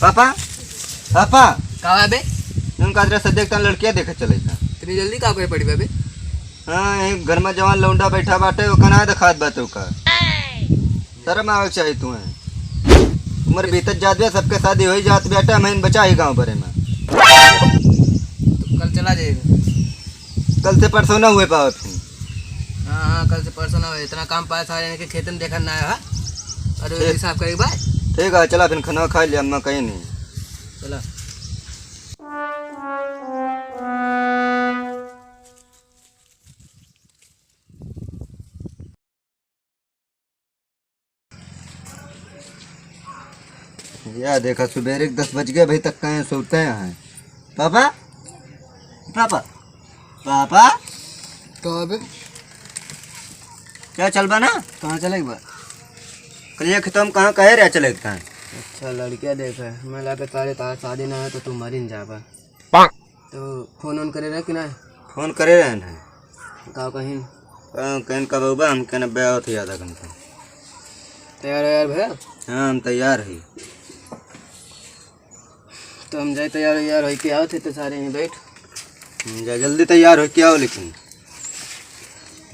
पापा पापा कहाँ बे? उनका जरा देखता लड़कियां देखे चले था। इतनी जल्दी कहाँ पे पड़ी बे? हाँ एक घर में जवान लौंडा बैठा बाटे वो कना दिखात बात का शर्म आवे चाहिए तुम्हें। उम्र बीतत जात बे सबके शादी हो जात बेटा मैं बचा ही गाँव भरे में। तो कल चला जाएगा। कल से परसों ना हुए पाओ तुम। हाँ कल से परसों ना हुए। इतना काम पाया सारे के खेत में देखा ना है। अरे हिसाब करेगी बाय। ठीक है चला फिर खाना खा लिया अम्मा कहीं नहीं चला। या देखा सुबह 10 बज गए भाई तक कहीं सोते हैं। पापा पापा पापा कहाँ बे? क्या चल बा ना कहाँ चलेगी बा? कल ये खत्म कहाँ कहे रहा चले था। अच्छा लड़कियाँ देखा है। मैं लाके तारे तार शादी ना है तो तू मरी न जाबा। तो फोन ऑन करे रहा कि ना? फोन करे रहे हैं गाँव कहीं कहीं कब होगा हम कहना ब्याह होते आधा घंटा। तैयार है यार भैया? हाँ हम तैयार ही। तो हम जाए तैयार यार हो के आओ थे तो सारे यहीं बैठ। जा जल्दी तैयार हो क्या हो लेकिन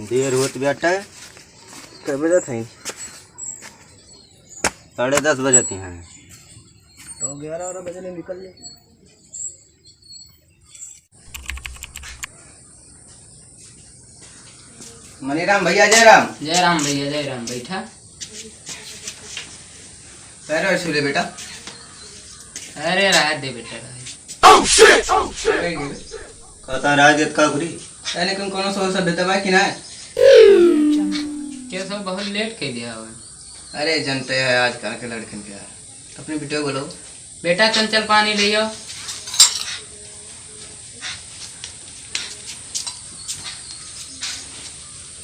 देर होत बेटा है। कब बजे थे? 10:30 बजे हैं। तो 11 बजे ले निकल ले। मनीराम भैया जय राम। जय राम भैया जय राम। बैठा पैर छूले बेटा। अरे राहत दे बेटा। कहता राज देत का घुरी अरे कौन कौन सो सब बेटा कि ना? क्या सब बहुत लेट कह दिया हो। अरे जनते है आजकल के लड़कन के यार। अपने बेटे बोलो बेटा चंचल पानी ले आओ।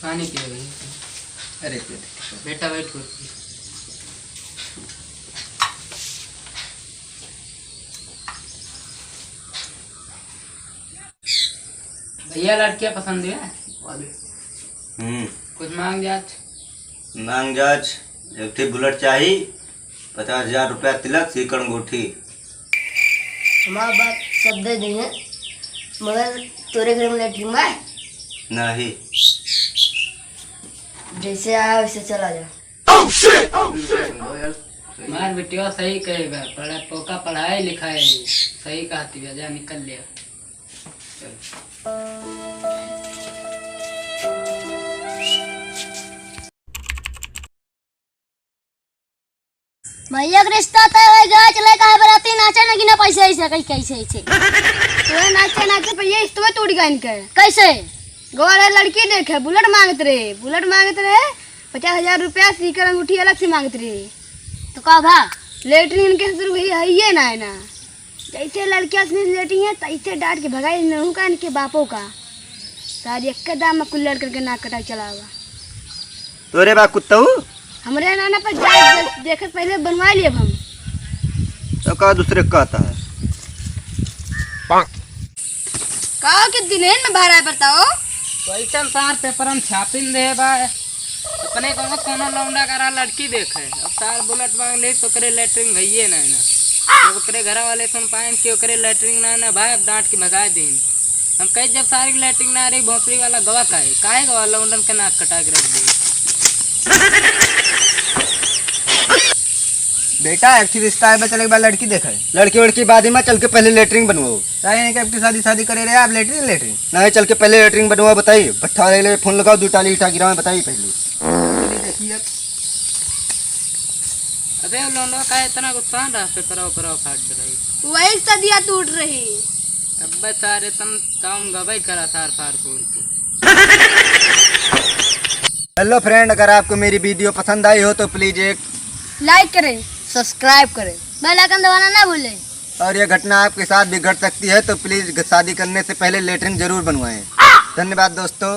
पानी पियो भैया। अरे बेटा बैठ। भैया लड़कियाँ पसंद है? कुछ मांग जाच एक थी बुलेट चाहिए 50,000 रुपया तिलक सीकड़ अंगूठी। हमारा बात सब दे देंगे मगर तोरे घर में लेटरिन में नहीं जैसे आया वैसे चला जा। मार बेटिया सही कहेगा। पढ़ा पोका पढ़ाई लिखाई सही कहती है। जा निकल लिया। भैया का रिश्ता तय हो गया। चले कहा बराती नाचे ना गिना पैसे ऐसे कैसे तो नाचे भैया इस तुम्हें टूट गया इनके कैसे गोवारे लड़की देखे बुलेट मांगते रहे 50,000 रुपया सीकर अंगूठी अलग से मांगते रहे। तो कहा भा लेटरिन इनके शुरू भैया है ना जैसे लड़कियां लेटी हैं तैसे डांट के भगाई नहू का इनके बापों का सारी एक दाम में कुल्लड़ करके नाक कटा चला हुआ। तोरे बा कुत्ता हमारे नाना पर देखे पहले बनवा लिए हम तो का दूसरे कहता है कहो कि दिन में बाहर आए बताओ। पैसा सार पेपर हम छापिन दे बा अपने को कोनो लौंडा करा लड़की देखे। अब सार बुलेट मांग ले तो करे लेटरिंग भैया ना तो ओकरे घर वाले सुन पाएं कि ओकरे लेटरिंग ना भाई अब डांट के भगा दें। हम कहे जब सारी लेटरिंग ना रही भोसड़ी वाला गवा काहे गवा लौंडन के नाक कटा के रख दे। बेटा एक रिश्ता है चले बाद लड़की देखा है लड़की बाद में चल के पहले लेटरिंग बनवाओ। शादी करे रहे आप लेटरिंग नहीं चल के पहले लेटरिंग बनवाओ। बताइए भट्ठा ले फोन लगाओ 2 टाली उठा गिरा बताइए पहले। देखिए अबे लौंडा का इतना गुस्सा रहा पेपर फाट रही वही सदिया टूट रही। अब सारे तम काम गवाई करा सार फार फूल के। हेलो फ्रेंड अगर आपको मेरी वीडियो पसंद आई हो तो प्लीज एक लाइक करें सब्सक्राइब करें बेल आइकन दबाना ना भूलें। और ये घटना आपके साथ भी घट सकती है तो प्लीज शादी करने से पहले लेटरिन जरूर बनवाएं। धन्यवाद दोस्तों।